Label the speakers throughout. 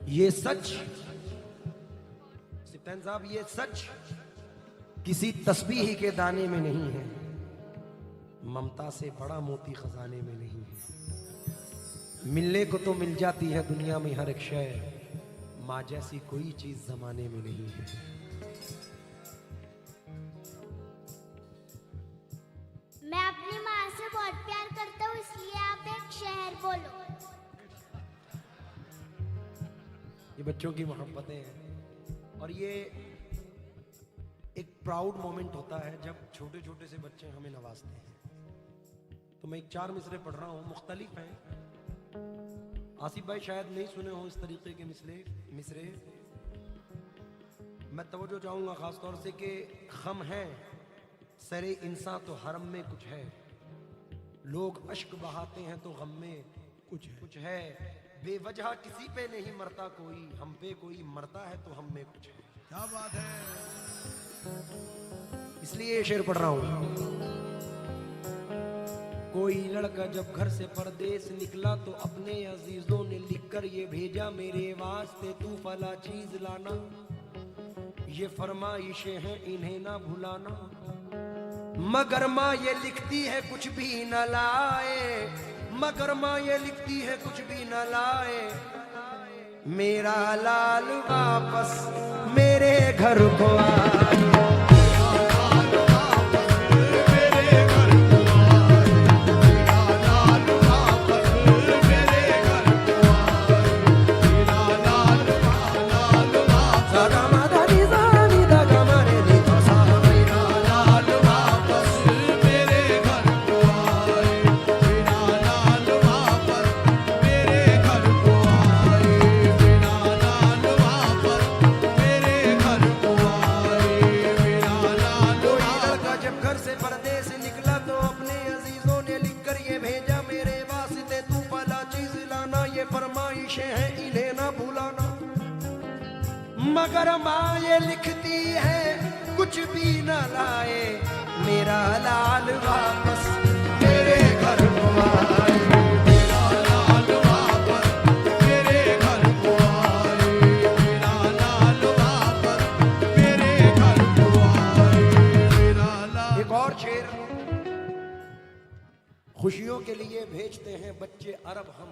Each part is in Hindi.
Speaker 1: ये सच सिप्तैन साहब, ये सच किसी तस्बीह के दाने में नहीं है, ममता से बड़ा मोती खजाने में नहीं है। मिलने को तो मिल जाती है दुनिया में हर एक शय, माँ जैसी कोई चीज जमाने में नहीं है।
Speaker 2: मैं अपनी माँ से बहुत प्यार करता हूँ, इसलिए आप एक शहर बोलो।
Speaker 1: ये बच्चों की मोहब्बतें हैं और ये एक प्राउड मोमेंट होता है जब छोटे छोटे से बच्चे हमें नवाजते हैं। तो मैं एक 4 मिसरे पढ़ रहा हूँ, मुख्तलिफ हैं। आसिफ भाई शायद नहीं सुने हो इस तरीके के मिसरे। मैं तवज्जो चाहूँगा ख़ास तौर से कि ख़म है सरे इंसान तो हरम में कुछ है, लोग अश्क बहाते हैं तो गम में कुछ है, बेवजह किसी पे नहीं मरता कोई, हम पे कोई मरता है तो हम में कुछ है।
Speaker 3: क्या बात है।
Speaker 1: इसलिए ये शेर पढ़ रहा हूं। कोई लड़का जब घर से परदेस निकला तो अपने अजीजों ने लिखकर ये भेजा मेरे वास्ते, तू फला चीज लाना, ये फरमाइशें हैं इन्हें ना भुलाना। मगर माँ ये लिखती है कुछ भी न लाए, मगर माँ ये लिखती है कुछ भी न लाए, मेरा लाल वापस मेरे घर को आए। मगर माँ ये लिखती है कुछ भी न लाए, मेरा लाल वापस मेरे घर को आए, मेरा लाल वापस मेरे घर को आए, मेरा लाल वापस मेरे घर को आए, मेरा लाल। एक और शेर। खुशियों के लिए भेजते हैं बच्चे अरब हम,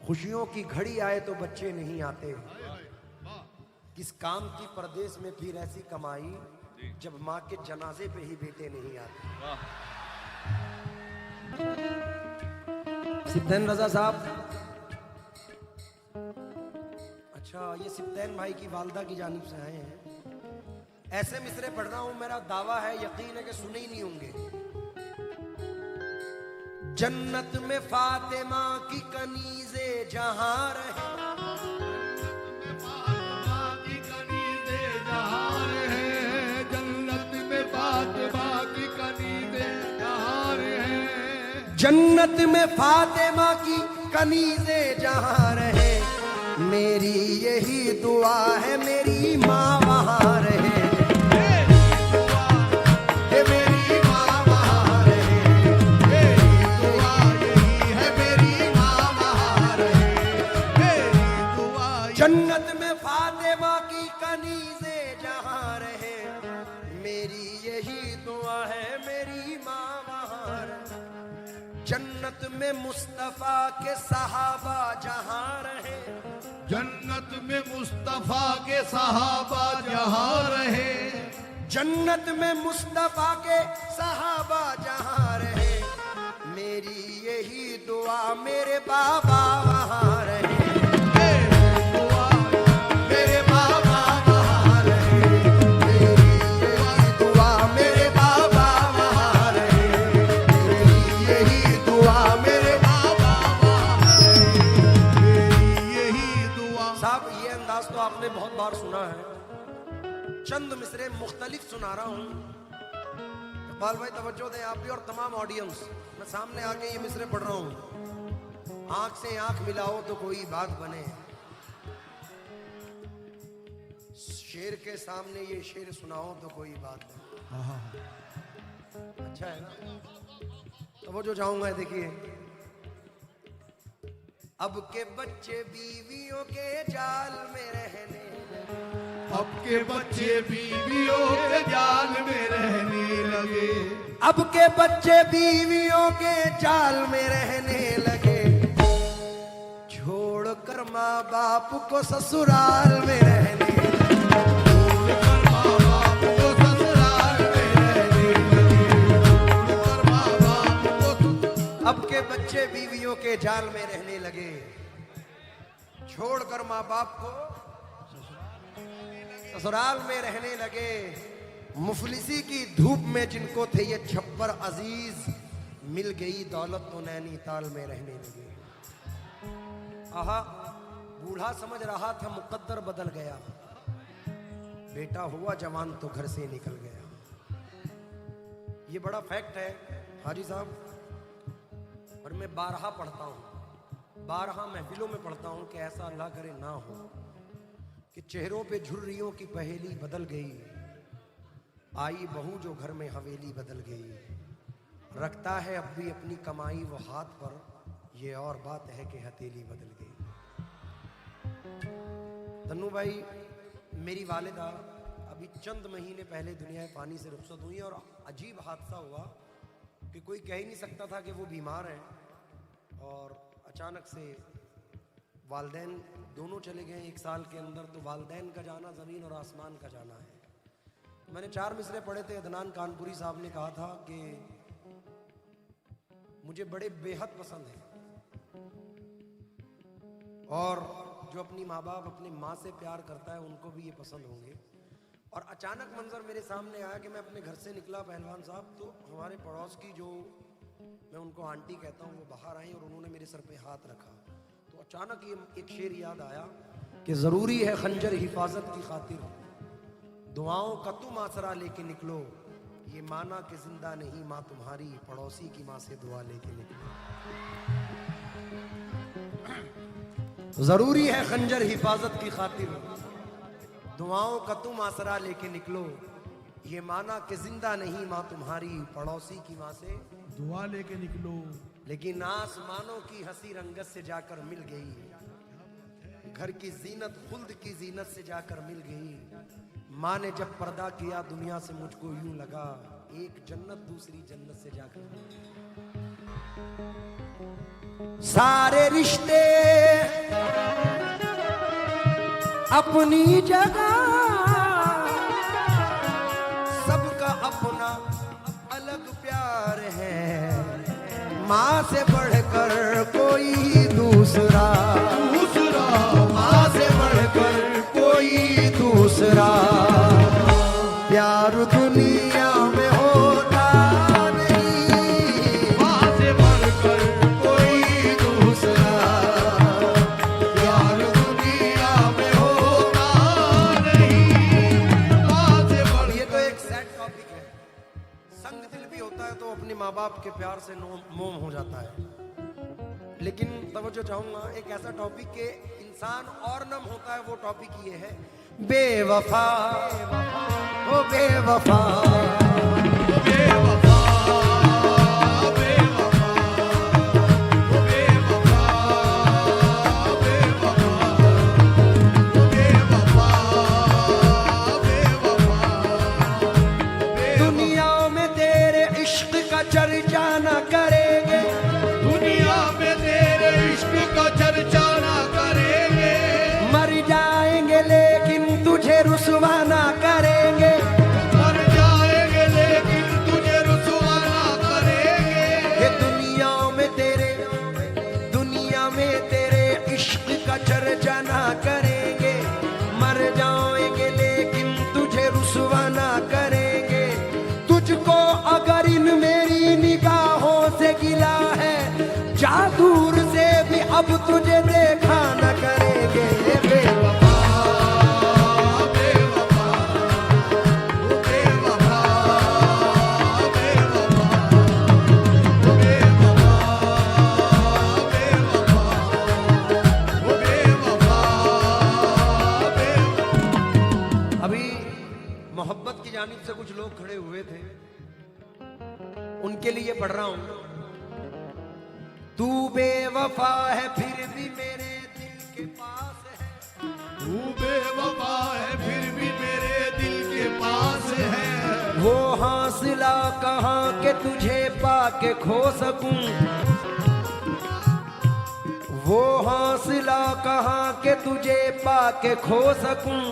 Speaker 1: खुशियों की घड़ी आए तो बच्चे नहीं आते, किस काम की परदेश में फिर ऐसी कमाई जब माँ के जनाजे पे ही बेटे नहीं आते। सिप्तैन रजा साहब, अच्छा ये सिप्तैन भाई की वालदा की जानिब से आए हैं। ऐसे मिसरे पढ़ रहा हूं, मेरा दावा है यकीन है कि सुने ही नहीं होंगे। जन्नत में फातिमा की कनीज़े जहां रहे, जन्नत में फातिमा की कनीज़े जहां रहे, मेरी यही दुआ है मेरी माँ वहां रहे, मेरी दुआ है मेरी माँ वहां रहे, मेरी दुआ यही है मेरी माँ वहां रहे, मेरी दुआ। जन्नत में फातिमा की कनीज़े जहां रहे, मेरी यही दुआ है मेरी माँ वहां रहे। जन्नत में मुस्तफा के सहाबा जहां रहे,
Speaker 3: जन्नत में मुस्तफा के सहाबा जहां रहे,
Speaker 1: जन्नत में मुस्तफा के सहाबा जहां रहे, मेरी यही दुआ मेरे बाबा वहां रहे, मेरी दुआ मेरे बाबा वहां रहे, मेरी यही दुआ मेरे बाबा वहां रहे, मेरी यही दुआ मेरे बाबा वहां रहे,
Speaker 3: मेरी यही दुआ।
Speaker 1: साहब ये अंदाज तो आपने बहुत बार सुना है, चंद मिसरे मुख्तलिफ सुना रहा हूं। इकबाल भाई तवज्जो दें आप भी और तमाम ऑडियंस। मैं सामने आके ये मिसरे पढ़ रहा हूं। आंख से आंख मिलाओ तो कोई बात बने, शेर के सामने ये शेर सुनाओ तो कोई बात नहीं। अच्छा है ना? तवज्जो चाहूंगा, देखिए अब के बच्चे बीवियों के जाल में रहने
Speaker 3: अब के बच्चे बीवियों के जाल में रहने लगे।
Speaker 1: अब के बच्चे बीवियों के जाल में रहने लगे। छोड़कर माँ बाप को ससुराल में रहने लगे।
Speaker 3: छोड़कर माँ बाप को ससुराल में रहने लगे। छोड़कर माँ बाप को
Speaker 1: अब के बच्चे बीवियों के जाल में रहने लगे। छोड़कर माँ बाप को ससुराल में रहने लगे। मुफलिसी की धूप में जिनको थे ये छप्पर अजीज, मिल गई दौलत तो नैनीताल में रहने लगे। आहा, बूढ़ा समझ रहा था मुकद्दर बदल गया, बेटा हुआ जवान तो घर से निकल गया। ये बड़ा फैक्ट है हाजी साहब, और मैं बारहा पढ़ता हूँ, बारहा महफिलों में पढ़ता हूँ कि ऐसा अल्लाह करे ना हो कि चेहरों पे झुर्रियों की पहेली बदल गई, आई बहू जो घर में हवेली बदल गई। रखता है अब भी अपनी कमाई वो हाथ पर, ये और बात है कि हथेली बदल गई। तन्नू भाई, मेरी वालिदा अभी चंद महीने पहले दुनिया पानी से रुखसत हुई और अजीब हादसा हुआ कि कोई कह ही नहीं सकता था कि वो बीमार हैं, और अचानक से वालदैन दोनों चले गए एक साल के अंदर। तो वालदैन का जाना ज़मीन और आसमान का जाना है। मैंने 4 मिसरे पढ़े थे, अदनान कानपुरी साहब ने कहा था कि मुझे बड़े बेहद पसंद है, और जो अपनी माँ बाप अपनी माँ से प्यार करता है उनको भी ये पसंद होंगे। और अचानक मंजर मेरे सामने आया कि मैं अपने घर से निकला पहलवान साहब, तो हमारे पड़ोस की जो मैं उनको आंटी कहता हूँ वो बाहर आई और उन्होंने मेरे सर पे हाथ रखा। तो अचानक ये एक शेर याद आया कि ज़रूरी है खंजर हिफाजत की खातिर, दुआओं का तुम आसरा लेके निकलो, ये माना कि जिंदा नहीं माँ तुम्हारी, पड़ोसी की माँ से दुआ लेके निकलो। जरूरी है खंजर हिफाजत की खातिर, दुआओं का तुम आसरा लेके निकलो, ये माना कि जिंदा नहीं माँ तुम्हारी, पड़ोसी की माँ से
Speaker 3: दुआ लेके निकलो।
Speaker 1: लेकिन आसमानों की हंसी रंगत से जाकर मिल गई, घर की जीनत खुल्द की जीनत से जाकर मिल गई। माँ ने जब पर्दा किया दुनिया से मुझको यूं लगा, एक जन्नत दूसरी जन्नत से जाकर मिल गई। सारे रिश्ते अपनी जगह, सबका अपना अलग प्यार है, माँ से बढ़कर कोई दूसरा, माँ से बढ़कर कोई दूसरा प्यार दुनिया में होता नहीं, माँ से बढ़कर कोई दूसरा प्यार दुनिया में होता नहीं, माँ से बढ़कर। ये तो एक सैड टॉपिक है, संग दिल भी होता है तो अपने माँ बाप के प्यार से मोम हो जाता है। लेकिन तवज्जो चाहूंगा, एक ऐसा टॉपिक के इंसान और नम होता है, वो टॉपिक ये है बेवफा, ओ बेवफा,
Speaker 3: बेवफा, बेवफा, बेवफा, बेवफा, बेवफा।
Speaker 1: दुनिया में तेरे इश्क का चर्चा न करेंगे,
Speaker 3: दुनिया में तेरे इश्क का चर्चा ना करेंगे,
Speaker 1: मर जाएंगे लेकिन तुझे रुसवा ना करेंगे,
Speaker 3: मर जाएंगे लेकिन तुझे रुसवा ना करेंगे।
Speaker 1: ये दुनिया में तेरे इश्क का चर्चा ना करेंगे, मर जाएंगे लेकिन तुझे रुसवा ना करेंगे। तुझको अगर इन मेरी निगाहों से गिला है, जा दूर से भी अब तुझे देखा न करेंगे। बेवफा,
Speaker 3: बेवफा, बेवफा, बेवफा, बेवफा, बेवफा।
Speaker 1: अभी मोहब्बत की जानिब से कुछ लोग खड़े हुए थे, उनके लिए पढ़ रहा हूं। तू बेवफा है फिर भी मेरे दिल के पास है।
Speaker 3: तू बेवफा है फिर भी मेरे दिल के पास है।
Speaker 1: वो हौसला कहाँ के तुझे पाके खो सकूं, वो हौसला कहाँ के तुझे पाके खो सकूं।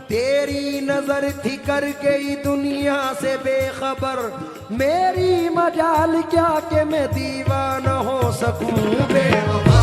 Speaker 1: तेरी नजर थी कर गई दुनिया से बेखबर, मेरी मजाल क्या कि मैं दीवाना हो सकूं। बेवफा